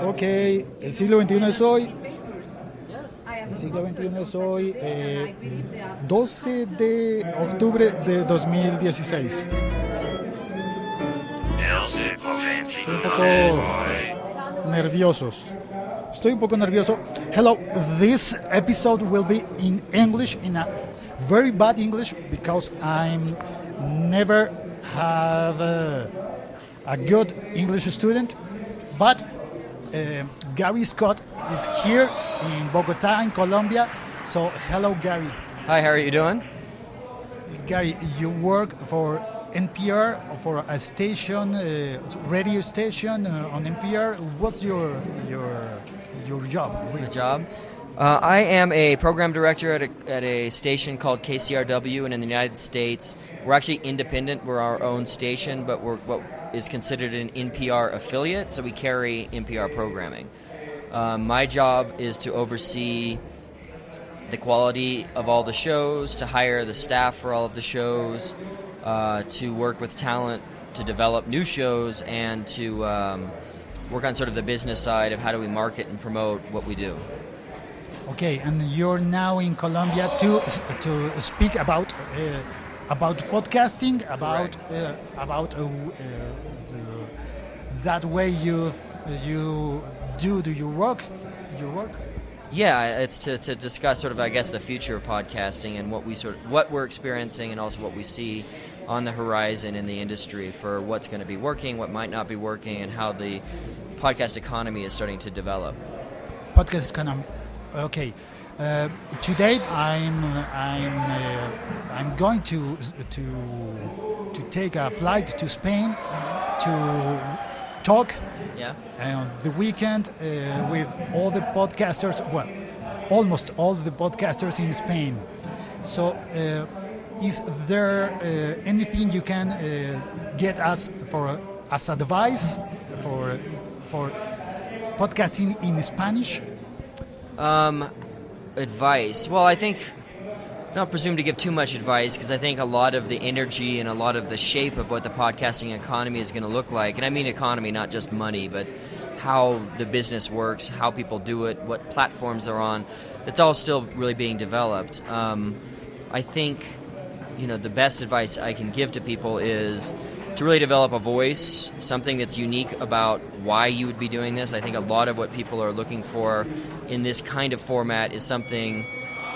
Ok, el siglo XXI es hoy. El siglo XXI es hoy, 12 de octubre de 2016. Estoy un poco nerviosos. Estoy un poco nervioso. Hello, this episode will be in English, in a very bad English, because I'm never have a good English student. But Gary Scott is here in Bogota, in Colombia. So, hello, Gary. Hi, how are you doing? Gary, you work for NPR, for a station, radio station on NPR. What's your job? The job? I am a program director at a station called KCRW, and in the United States, we're actually independent. We're our own station, but we're what is considered an NPR affiliate, so we carry NPR programming. My job is to oversee the quality of all the shows, to hire the staff for all of the shows, to work with talent to develop new shows, and to work on sort of the business side of how do we market and promote what we do. Okay, and you're now in Colombia to speak about podcasting, about that way you do your work. Yeah, it's to discuss sort of, I guess, the future of podcasting and what we're experiencing, and also what we see on the horizon in the industry for what's going to be working, what might not be working, and how the podcast economy is starting to develop. Podcast economy. Okay. Today I'm going to take a flight to Spain to talk on the weekend with all the podcasters. Well, almost all the podcasters in Spain. So, is there anything you can get us as advice for podcasting in Spanish? Advice. Well, I think I don't presume to give too much advice, because I think a lot of the energy and a lot of the shape of what the podcasting economy is going to look like, and I mean economy, not just money, but how the business works, how people do it, what platforms they're on, it's all still really being developed. I think, the best advice I can give to people is to really develop a voice, something that's unique about why you would be doing this. I think a lot of what people are looking for in this kind of format is something,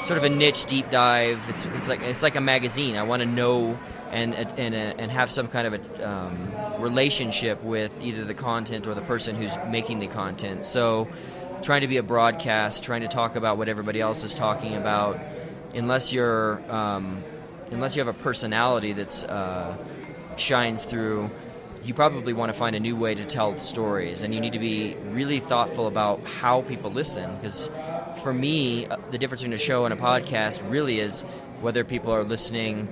sort of a niche deep dive. It's like a magazine. I want to know and have some kind of a relationship with either the content or the person who's making the content. So, trying to be a broadcast, trying to talk about what everybody else is talking about, unless you have a personality that's shines through, you probably want to find a new way to tell stories, and you need to be really thoughtful about how people listen, because for me, the difference between a show and a podcast really is whether people are listening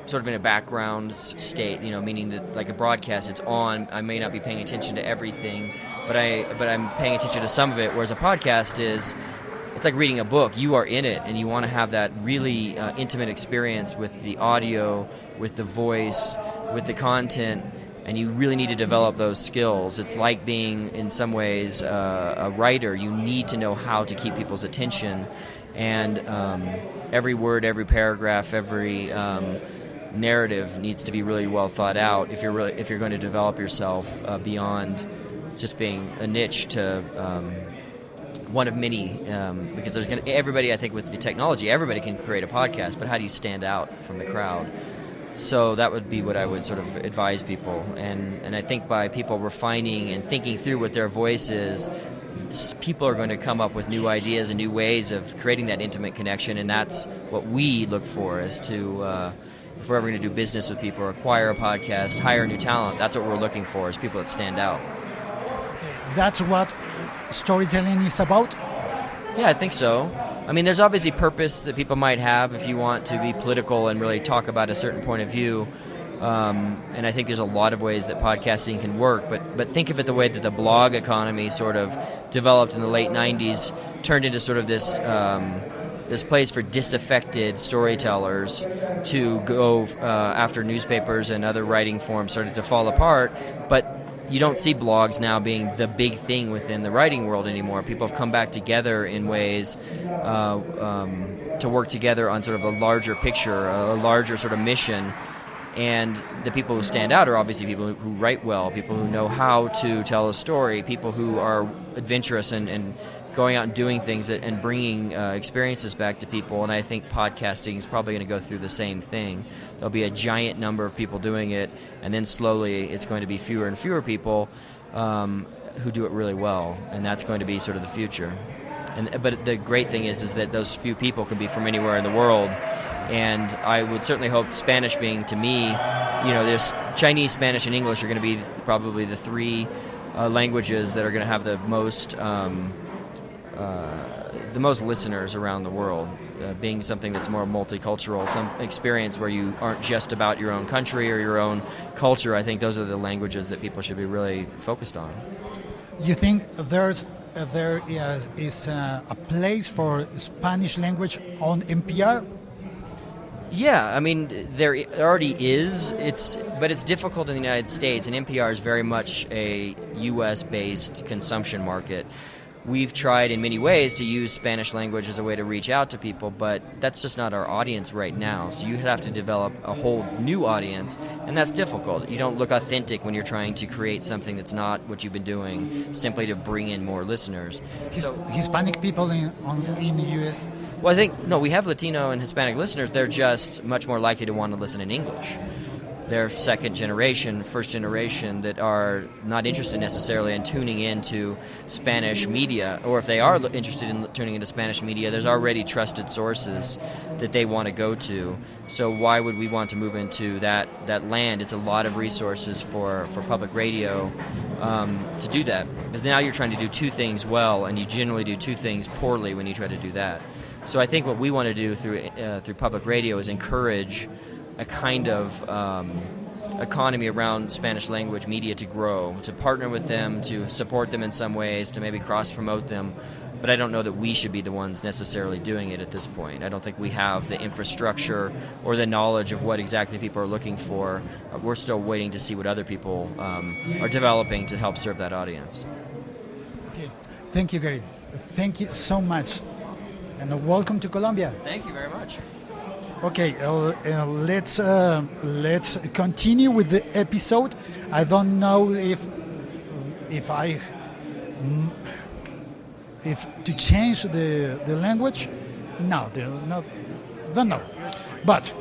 sort of in a background state, meaning that, like a broadcast, it's on, I may not be paying attention to everything, but I'm paying attention to some of it, whereas a podcast it's like reading a book. You are in it, and you want to have that really intimate experience with the audio, with the voice, with the content, and you really need to develop those skills. It's like being, in some ways, a writer. You need to know how to keep people's attention, and every word, every paragraph, every narrative needs to be really well thought out if you're going to develop yourself beyond just being a niche to one of many, because everybody, I think, with the technology, everybody can create a podcast, but how do you stand out from the crowd? So that would be what I would sort of advise people, and I think by people refining and thinking through what their voice is, people are going to come up with new ideas and new ways of creating that intimate connection, and that's what we look for, is to, if we're ever going to do business with people, or acquire a podcast, hire new talent, that's what we're looking for, is people that stand out. That's what storytelling is about? Yeah, I think so. I mean, there's obviously purpose that people might have if you want to be political and really talk about a certain point of view. And I think there's a lot of ways that podcasting can work, but think of it the way that the blog economy sort of developed in the late 90s, turned into sort of this place for disaffected storytellers to go after newspapers, and other writing forms started to fall apart. But you don't see blogs now being the big thing within the writing world anymore. People have come back together in ways to work together on sort of a larger picture, a larger sort of mission. And the people who stand out are obviously people who write well, people who know how to tell a story, people who are adventurous and going out and doing things and bringing experiences back to people. And I think podcasting is probably going to go through the same thing. There'll be a giant number of people doing it, and then slowly it's going to be fewer and fewer people who do it really well, and that's going to be sort of the future. But the great thing is that those few people can be from anywhere in the world. And I would certainly hope Spanish being, to me, there's Chinese, Spanish, and English are going to be probably the three languages that are going to have the most listeners around the world. Being something that's more multicultural, some experience where you aren't just about your own country or your own culture. I think those are the languages that people should be really focused on. You think there is a place for Spanish language on NPR? Yeah, I mean, there already is. But it's difficult in the United States, and NPR is very much a U.S.-based consumption market. We've tried in many ways to use Spanish language as a way to reach out to people, but that's just not our audience right now. So you have to develop a whole new audience, and that's difficult. You don't look authentic when you're trying to create something that's not what you've been doing simply to bring in more listeners. Hispanic people in the U.S.? Well, I think, we have Latino and Hispanic listeners. They're just much more likely to want to listen in English. They're second generation, first generation that are not interested necessarily in tuning into Spanish media, or if they are interested in tuning into Spanish media, there's already trusted sources that they want to go to. So why would we want to move into that land? It's a lot of resources for public radio to do that, because now you're trying to do two things well, and you generally do two things poorly when you try to do that. So I think what we want to do through public radio is encourage a kind of economy around Spanish language media to grow, to partner with them, to support them in some ways, to maybe cross-promote them. But I don't know that we should be the ones necessarily doing it at this point. I don't think we have the infrastructure or the knowledge of what exactly people are looking for. We're still waiting to see what other people are developing to help serve that audience. Okay. Thank you, Gary. Thank you so much. And welcome to Colombia. Thank you very much. Okay, let's continue with the episode. I don't know if to change the language. No, don't know. But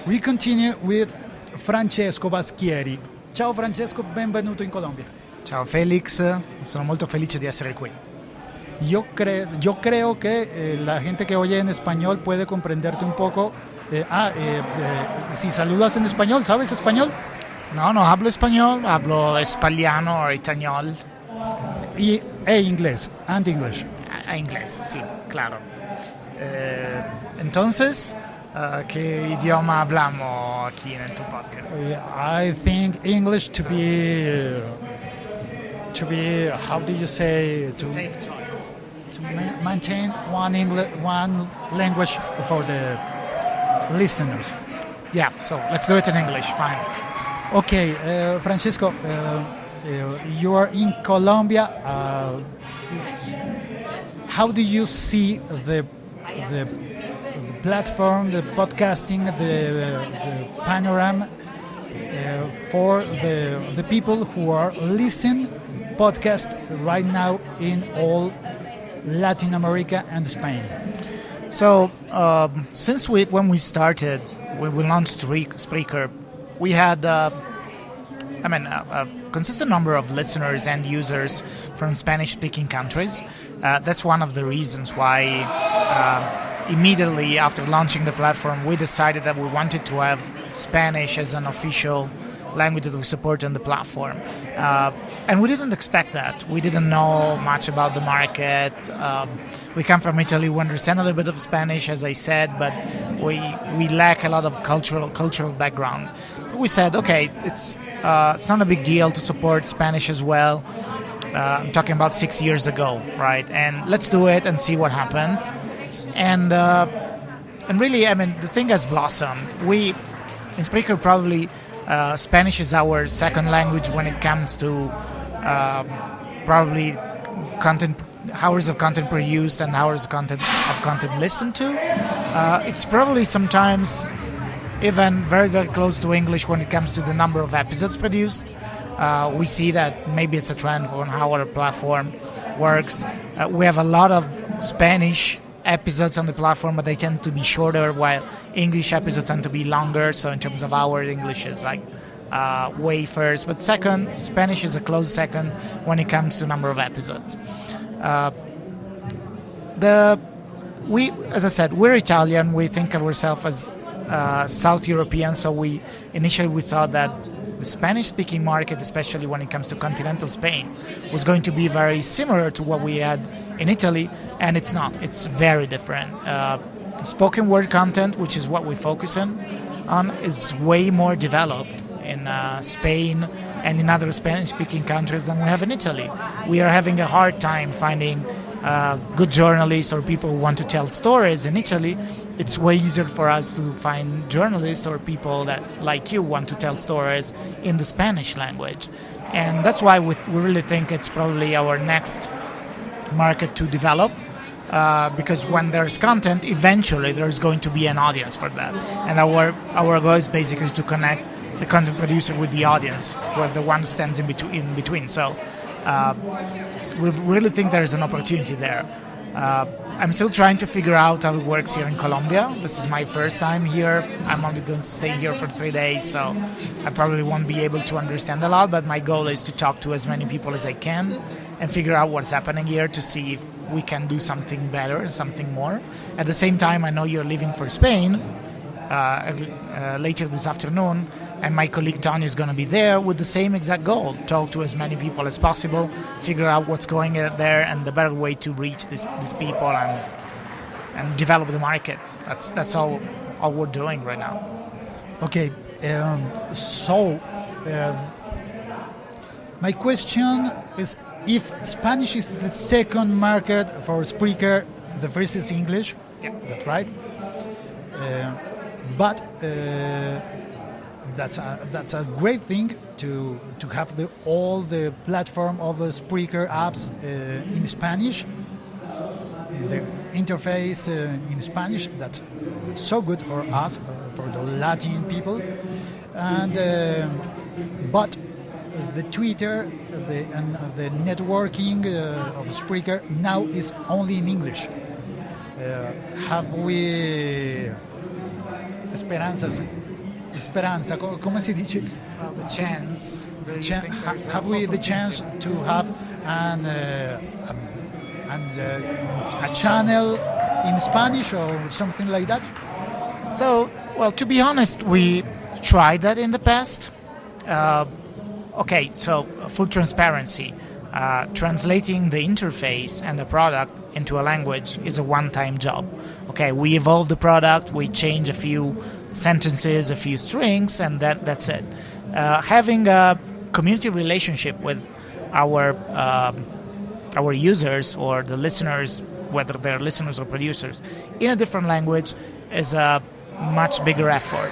we continue with Francesco Baschieri. Ciao Francesco, benvenuto in Colombia. Ciao Felix, sono molto felice di essere qui. Yo creo que la gente que oye en español puede comprenderte un poco. Si saludas en español, ¿sabes español? No hablo español, hablo espagliano o itañol. E inglés, and English. Inglés, sí, claro. Entonces, ¿qué idioma hablamos aquí en tu podcast? I think English to be how do you say, to safe choice. To maintain one language for the listeners. Yeah, so let's do it in English, fine. Okay, Francesco, you are in Colombia. How do you see the platform, the podcasting, the panorama for the people who are listening podcast right now in all Latin America and Spain? So since when we started, when we launched Spreaker, we had a consistent number of listeners and users from Spanish-speaking countries. That's one of the reasons why immediately after launching the platform, we decided that we wanted to have Spanish as an official language that we support on the platform. And we didn't expect that. We didn't know much about the market. We come from Italy. We understand a little bit of Spanish, as I said, but we lack a lot of cultural background. We said, okay, it's not a big deal to support Spanish as well. I'm talking about 6 years ago, right? And let's do it and see what happened. And really, the thing has blossomed. We, in Spreaker, probably Spanish is our second language when it comes to probably content, hours of content produced and hours of content listened to. It's probably sometimes even very, very close to English when it comes to the number of episodes produced. We see that maybe it's a trend on how our platform works. We have a lot of Spanish episodes on the platform, but they tend to be shorter, while English episodes tend to be longer. So in terms of hours, English is like way first. But second, Spanish is a close second when it comes to number of episodes. As I said, we're Italian. We think of ourselves as South European. So we thought that the Spanish-speaking market, especially when it comes to continental Spain, was going to be very similar to what we had in Italy, and it's not. It's very different. Spoken word content, which is what we focus on, is way more developed in Spain and in other Spanish-speaking countries than we have in Italy. We are having a hard time finding good journalists or people who want to tell stories in Italy. It's way easier for us to find journalists or people that, like you, want to tell stories in the Spanish language. And that's why we really think it's probably our next market to develop, because when there's content, eventually there's going to be an audience for that. And our goal is basically to connect the content producer with the audience, where the one stands in between. So we really think there's an opportunity there. I'm still trying to figure out how it works here in Colombia. This is my first time here. I'm only going to stay here for 3 days, so I probably won't be able to understand a lot, but my goal is to talk to as many people as I can and figure out what's happening here to see if we can do something better, something more. At the same time, I know you're leaving for Spain later this afternoon, and my colleague Tony is going to be there with the same exact goal: talk to as many people as possible, figure out what's going on there and the better way to reach these people and develop the market. That's all we're doing right now. Okay, my question is, if Spanish is the second market for Spreaker, the first is English. Yeah. That's right. But that's a great thing to have all the platform of the Spreaker apps in Spanish, the interface in Spanish. That's so good for us, for the Latin people. And but the Twitter and the networking of Spreaker now is only in English. Have we Speranza, come si dice? The chance. Have we the chance to have a channel in Spanish or something like that? So, well, to be honest, we tried that in the past. Okay, so full transparency. Translating the interface and the product into a language is a one-time job. Okay, we evolve the product, we change a few sentences, a few strings, and that's it. Having a community relationship with our users or the listeners, whether they're listeners or producers, in a different language is a much bigger effort.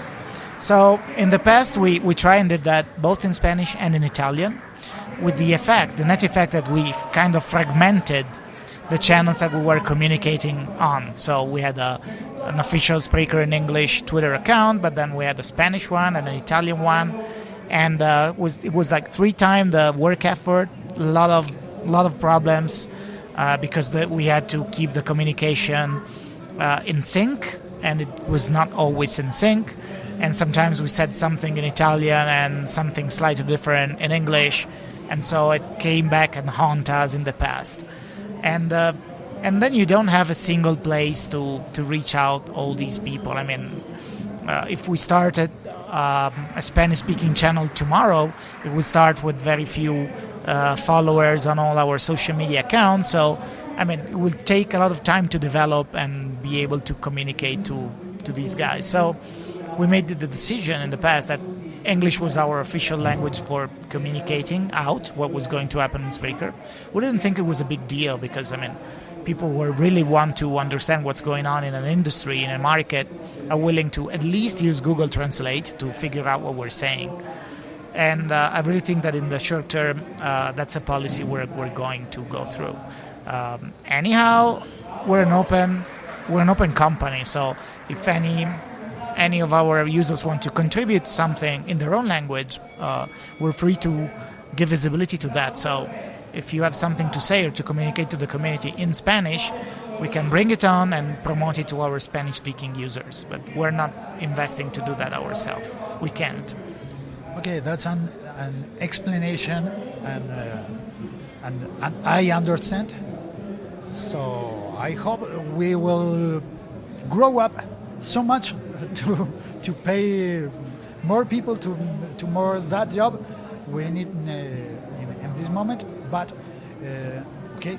So in the past, we tried and did that both in Spanish and in Italian, with the net effect that we kind of fragmented the channels that we were communicating on. So we had an official Spreaker in English Twitter account, but then we had a Spanish one and an Italian one, and it was like 3 times the work effort, a lot of problems because we had to keep the communication in sync, and it was not always in sync. And sometimes we said something in Italian and something slightly different in English, and so it came back and haunt us in the past. And then you don't have a single place to reach out all these people. I mean, if we started a Spanish-speaking channel tomorrow, it would start with very few followers on all our social media accounts. So, I mean, it will take a lot of time to develop and be able to communicate to these guys. So we made the decision in the past that English was our official language for communicating out what was going to happen in Spreaker. We didn't think it was a big deal because, people who really want to understand what's going on in an industry, in a market, are willing to at least use Google Translate to figure out what we're saying. And I really think that in the short term, that's a policy we're going to go through. Anyhow, we're an open company, so if any of our users want to contribute something in their own language, we're free to give visibility to that. So if you have something to say or to communicate to the community in Spanish, we can bring it on and promote it to our Spanish-speaking users. But we're not investing to do that ourselves. We can't. Okay, that's an explanation, and I understand. So I hope we will grow up so much to pay more people to more that job we need in this moment. But okay,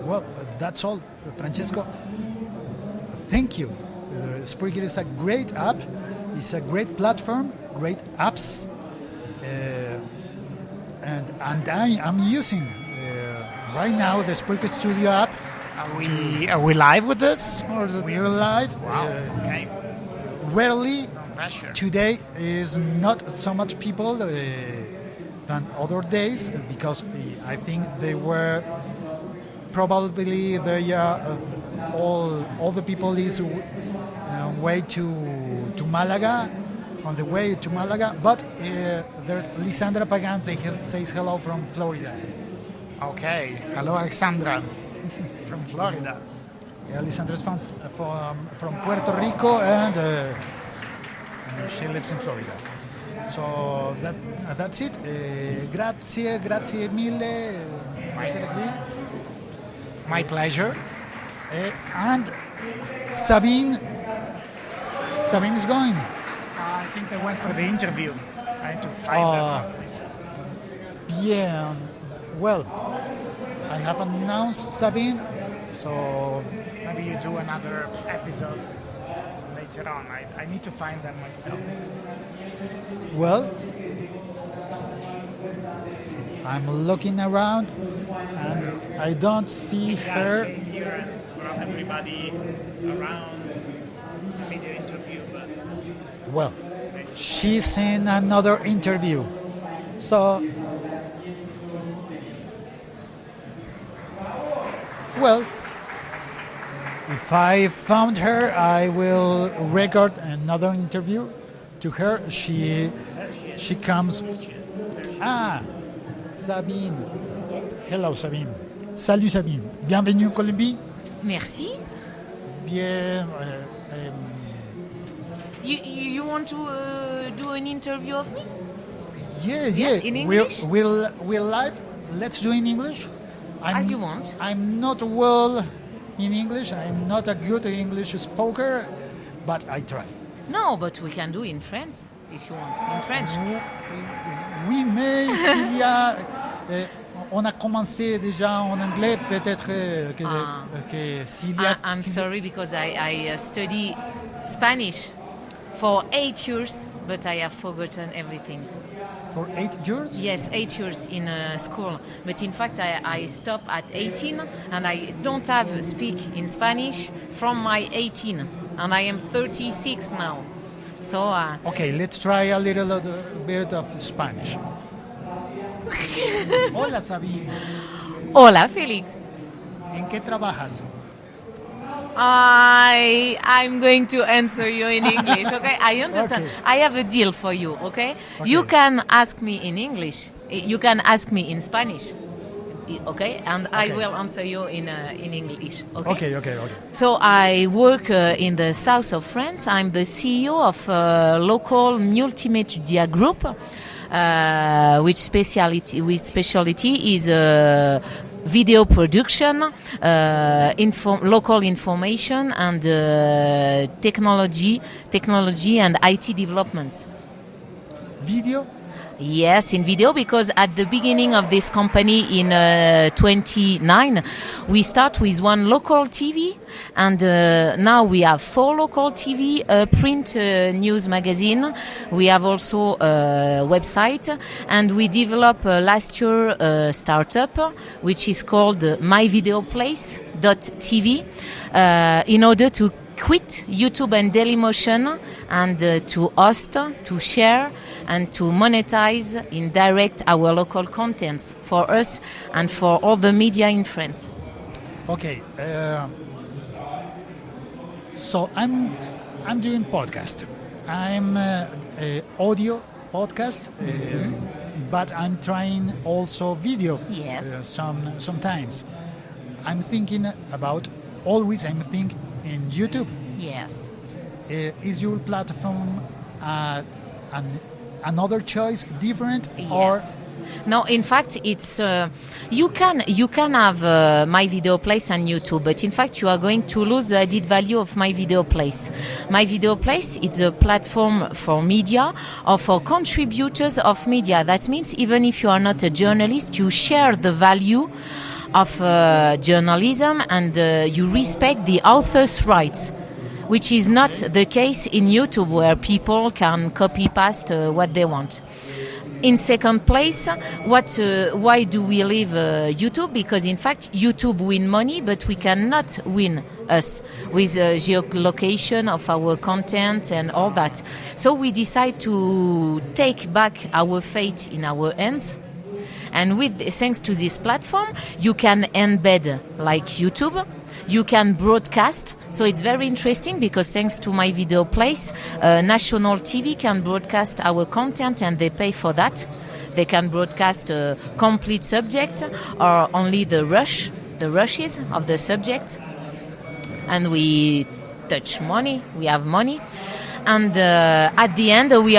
well, that's all, Francesco. Thank you. Spreaker is a great app. It's a great platform, great apps, and I'm using right now the Spreaker Studio app. Are we live with this? We're live. Wow. Okay. Rarely. No pressure. Today is not so much people than other days because I think they were probably all the people is way to Malaga, on the way to Malaga. But there's Lisandra Pagan says hello from Florida. Okay. Hello, Alexandra. From Florida. Yeah, Lisandra is from Puerto Rico and she lives in Florida. So that's it. Grazie mille. My pleasure. And Sabine is going. I think they went for the interview. I had to find them. Yeah. Well, I have announced Sabine, so maybe you do another episode later on. I need to find them myself. Well, I'm looking around and I don't see her. Here and brought everybody around the interview, but well, she's in another interview. So, well, if I found her, I will record another interview to her. She comes. Sabine. Hello, Sabine. Salut, Sabine. Bienvenue en Colombie. Merci. Bien. You want to do an interview of me? Yes, in English? We're live. Let's do in English. As you want. I'm not well in English. I'm not a good English speaker, but I try. No, but we can do in French if you want. In French. Oui, mais il y a, on a commencé déjà en anglais, peut-être que s'il y a. I'm sorry because I study Spanish for 8 years, but I have forgotten everything. For 8 years? Yes, 8 years in school. But in fact, I stopped at 18 and I don't have speak in Spanish from my 18. And I am 36 now. So... okay, let's try a little bit of Spanish. Hola, Sabine. Hola, Felix. ¿En qué trabajas? I'm going to answer you in English, okay? I understand. Okay. I have a deal for you, okay? You can ask me in English. You can ask me in Spanish, okay? And I will answer you in English, okay? Okay. So I work in the south of France. I'm the CEO of a local multimedia group, which specialty is video production, local information, and technology and IT development. Video? Yes, in video, because at the beginning of this company in 29, we start with one local TV, and now we have 4 local TV, print news magazine. We have also a website, and we developed last year a startup which is called myvideoplace.tv in order to quit YouTube and Dailymotion and to host, to share, and to monetize in direct our local contents for us and for all the media in France. Okay, so I'm doing podcast. I'm audio podcast, but I'm trying also video. Yes. Sometimes I'm thinking about I'm thinking in YouTube. Yes. Is your platform another choice, different, or? Yes. No, in fact, it's you can have My Video Place and YouTube, but in fact, you are going to lose the added value of My Video Place. My Video Place is a platform for media or for contributors of media. That means even if you are not a journalist, you share the value of journalism and you respect the author's rights, which is not the case in YouTube, where people can copy-paste what they want. In second place, why do we leave YouTube? Because in fact, YouTube win money, but we cannot win us with geolocation of our content and all that. So we decide to take back our fate in our hands. And thanks to this platform, you can embed like YouTube. You can broadcast, so it's very interesting because thanks to My Video Place, national TV can broadcast our content and they pay for that. They can broadcast a complete subject or only the rushes of the subject, and we touch money. We have money. And at the end, we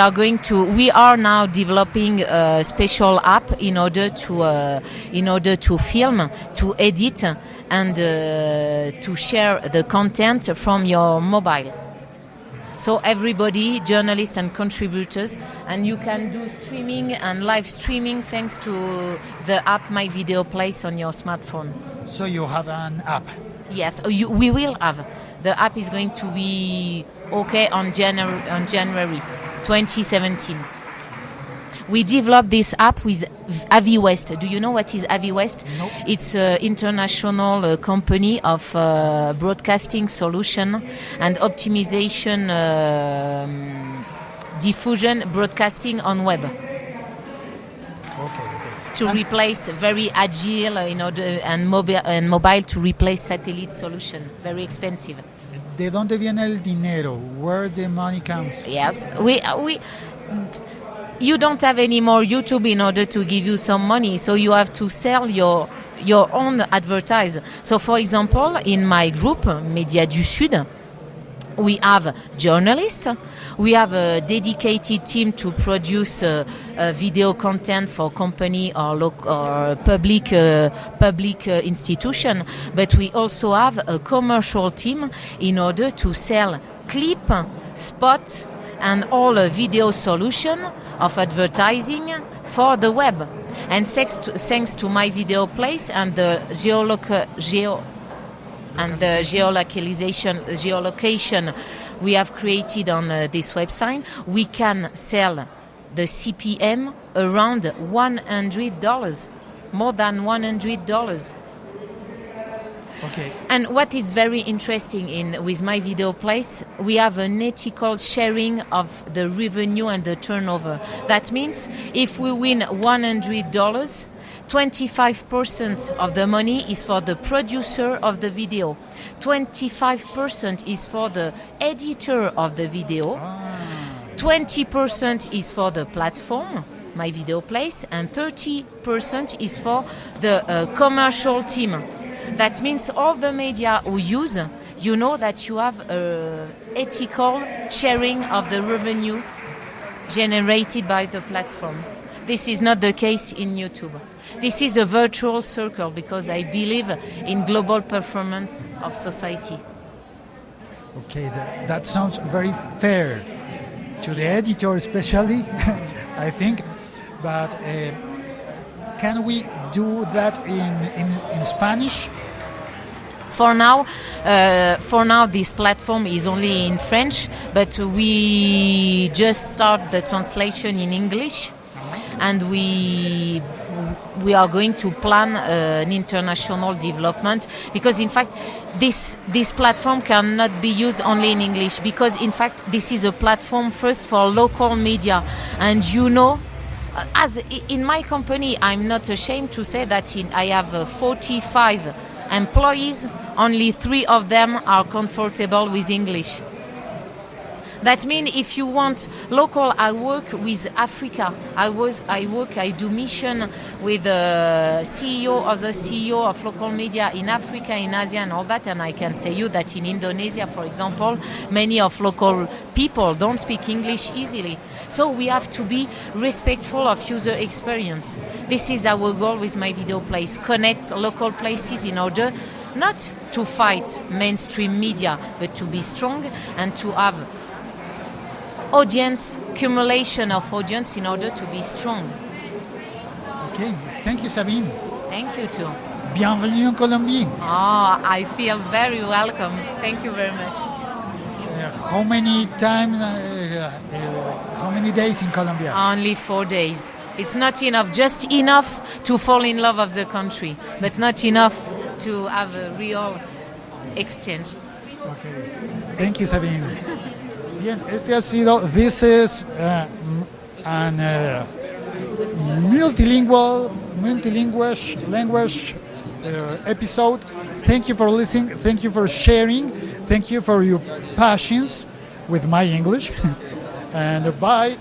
are now developing a special app in order to film, to edit, and to share the content from your mobile. So everybody, journalists and contributors, and you can do streaming and live streaming thanks to the app My Video Place on your smartphone. So you have an app? Yes, we will have. The app is going to be okay on January 2017. We developed this app with AviWest. Do you know what is AviWest? No. It's an international company of broadcasting solution and optimization, diffusion broadcasting on web. Okay. To replace very agile and mobile to replace satellite solution. Very expensive. ¿De dónde viene el dinero? Where the money comes? Yes, you don't have any more YouTube in order to give you some money, so you have to sell your own advertise. So, for example, in my group, Média du Sud, we have journalists, we have a dedicated team to produce video content for company or public institution, but we also have a commercial team in order to sell clip, spot, and all video solution of advertising for the web. And thanks to My Video Place and the geolocation we have created on this website, we can sell the CPM around $100, more than $100. Okay. And what is very interesting with My Video Place, we have an ethical sharing of the revenue and the turnover. That means if we win $100, 25% of the money is for the producer of the video. 25% is for the editor of the video. 20% is for the platform, My Video Place, and 30% is for the commercial team. That means all the media who use, you know that you have ethical sharing of the revenue generated by the platform. This is not the case in YouTube. This is a virtual circle because I believe in global performance of society. Okay, that sounds very fair to the editor especially, I think. but can we do that in Spanish? For now, this platform is only in French, but we just start the translation in English, and we are going to plan an international development, because in fact this platform cannot be used only in English, because in fact this is a platform first for local media, and as in my company, I'm not ashamed to say that I have 45 employees, only 3 of them are comfortable with English. That means if you want local, I work with Africa. I do mission with the other CEO of local media in Africa, in Asia and all that, and I can say you that in Indonesia, for example, many of local people don't speak English easily. So we have to be respectful of user experience. This is our goal with My Video Place, connect local places in order not to fight mainstream media, but to be strong and to have accumulation of audience in order to be strong. Okay, thank you, Sabine. Thank you too. Bienvenue en Colombie. Oh, I feel very welcome. Thank you very much. How many days in Colombia? Only 4 days. It's not enough, just enough to fall in love of the country, but not enough to have a real exchange. Okay. Thank you, Sabine. Bien, this is an multilingual language episode. Thank you for listening. Thank you for sharing. Thank you for your passions with my English. And bye.